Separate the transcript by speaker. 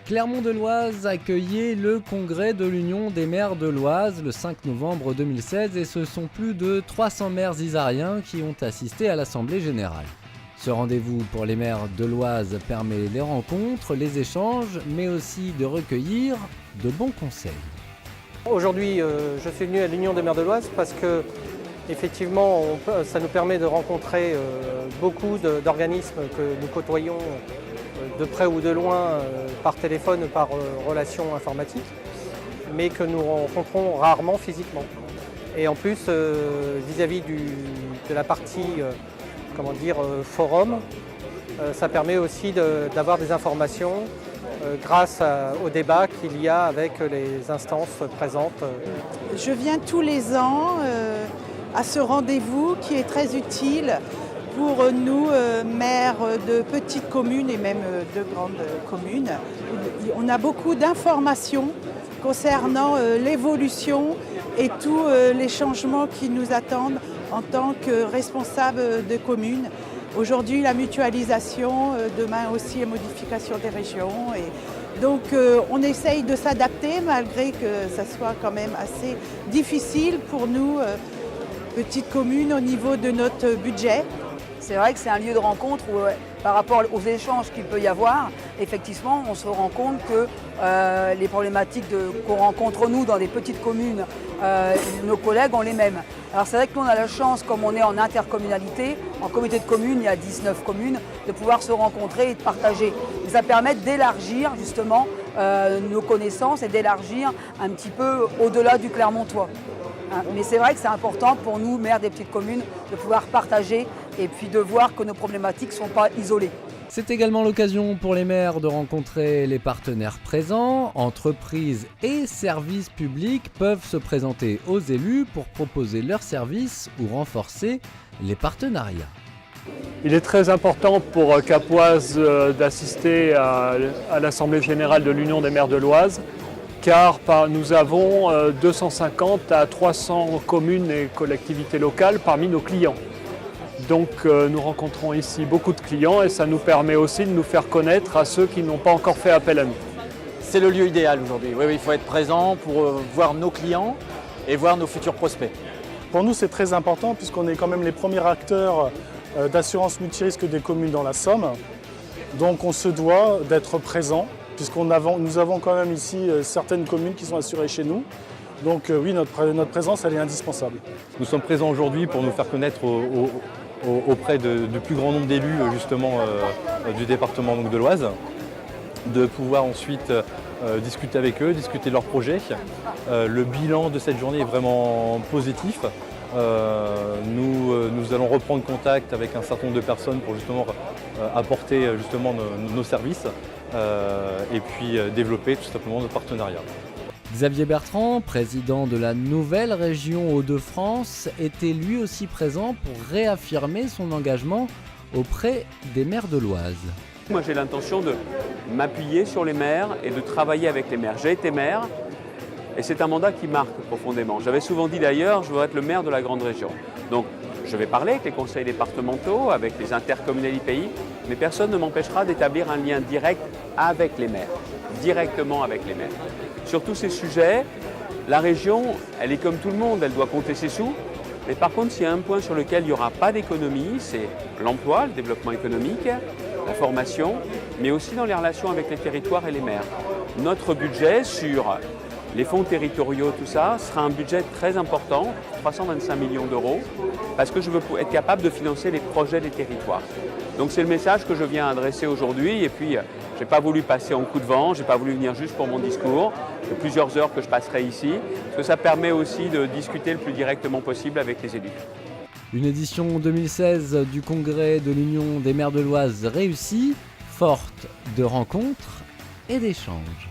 Speaker 1: Clermont-de-Loise accueillait le congrès de l'Union des maires de l'Oise le 5 novembre 2016 et ce sont plus de 300 maires isariens qui ont assisté à l'Assemblée générale. Ce rendez-vous pour les maires de l'Oise permet les rencontres, les échanges, mais aussi de recueillir de bons conseils.
Speaker 2: Aujourd'hui, je suis venu à l'Union des maires de l'Oise parce que effectivement, ça nous permet de rencontrer beaucoup d'organismes que nous côtoyons de près ou de loin par téléphone, par relation informatique, mais que nous rencontrons rarement physiquement. Et en plus, vis-à-vis de la partie forum, ça permet aussi d'avoir des informations grâce au débat qu'il y a avec les instances présentes.
Speaker 3: Je viens tous les ans à ce rendez-vous qui est très utile pour nous, maires de petites communes et même de grandes communes. On a beaucoup d'informations concernant l'évolution et tous les changements qui nous attendent en tant que responsables de communes. Aujourd'hui, la mutualisation, demain aussi la modification des régions. Et donc, on essaye de s'adapter malgré que ça soit quand même assez difficile pour nous, petites communes, au niveau de notre budget.
Speaker 4: C'est vrai que c'est un lieu de rencontre où, par rapport aux échanges qu'il peut y avoir, effectivement, on se rend compte que les problématiques qu'on rencontre nous dans des petites communes, nos collègues ont les mêmes. Alors c'est vrai que nous on a la chance, comme on est en intercommunalité, en comité de communes, il y a 19 communes, de pouvoir se rencontrer et de partager. Et ça permet d'élargir justement nos connaissances et d'élargir un petit peu au-delà du Clermontois. Mais c'est vrai que c'est important pour nous, maires des petites communes, de pouvoir partager et puis de voir que nos problématiques ne sont pas isolées.
Speaker 1: C'est également l'occasion pour les maires de rencontrer les partenaires présents. Entreprises et services publics peuvent se présenter aux élus pour proposer leurs services ou renforcer les partenariats.
Speaker 5: Il est très important pour Capoise d'assister à l'Assemblée générale de l'Union des maires de l'Oise, car nous avons 250 à 300 communes et collectivités locales parmi nos clients. Donc nous rencontrons ici beaucoup de clients et ça nous permet aussi de nous faire connaître à ceux qui n'ont pas encore fait appel à nous.
Speaker 6: C'est le lieu idéal aujourd'hui. Oui, il faut être présent pour voir nos clients et voir nos futurs prospects.
Speaker 7: Pour nous, c'est très important puisqu'on est quand même les premiers acteurs d'assurance multirisque des communes dans la Somme. Donc on se doit d'être présent puisqu'nous avons quand même ici certaines communes qui sont assurées chez nous. Donc oui, notre présence, elle est indispensable.
Speaker 8: Nous sommes présents aujourd'hui pour nous faire connaître auprès du plus grand nombre d'élus justement du département donc, de l'Oise, de pouvoir ensuite discuter avec eux, discuter de leurs projets. Le bilan de cette journée est vraiment positif. Nous allons reprendre contact avec un certain nombre de personnes pour justement apporter justement nos services et puis développer tout simplement nos partenariats.
Speaker 1: Xavier Bertrand, président de la nouvelle région Hauts-de-France, était lui aussi présent pour réaffirmer son engagement auprès des maires de l'Oise.
Speaker 9: Moi j'ai l'intention de m'appuyer sur les maires et de travailler avec les maires. J'ai été maire et c'est un mandat qui marque profondément. J'avais souvent dit d'ailleurs, je veux être le maire de la grande région. Donc je vais parler avec les conseils départementaux, avec les intercommunalités pays, mais personne ne m'empêchera d'établir un lien direct avec les maires, directement avec les maires. Sur tous ces sujets, la région, elle est comme tout le monde, elle doit compter ses sous. Mais par contre, s'il y a un point sur lequel il n'y aura pas d'économie, c'est l'emploi, le développement économique, la formation, mais aussi dans les relations avec les territoires et les maires. Notre budget sur les fonds territoriaux, tout ça, sera un budget très important, 325 millions d'euros, parce que je veux être capable de financer les projets des territoires. Donc c'est le message que je viens adresser aujourd'hui et puis je n'ai pas voulu passer en coup de vent, je n'ai pas voulu venir juste pour mon discours. Il y a plusieurs heures que je passerai ici, parce que ça permet aussi de discuter le plus directement possible avec les élus.
Speaker 1: Une édition 2016 du congrès de l'Union des maires de l'Oise réussie, forte de rencontres et d'échanges.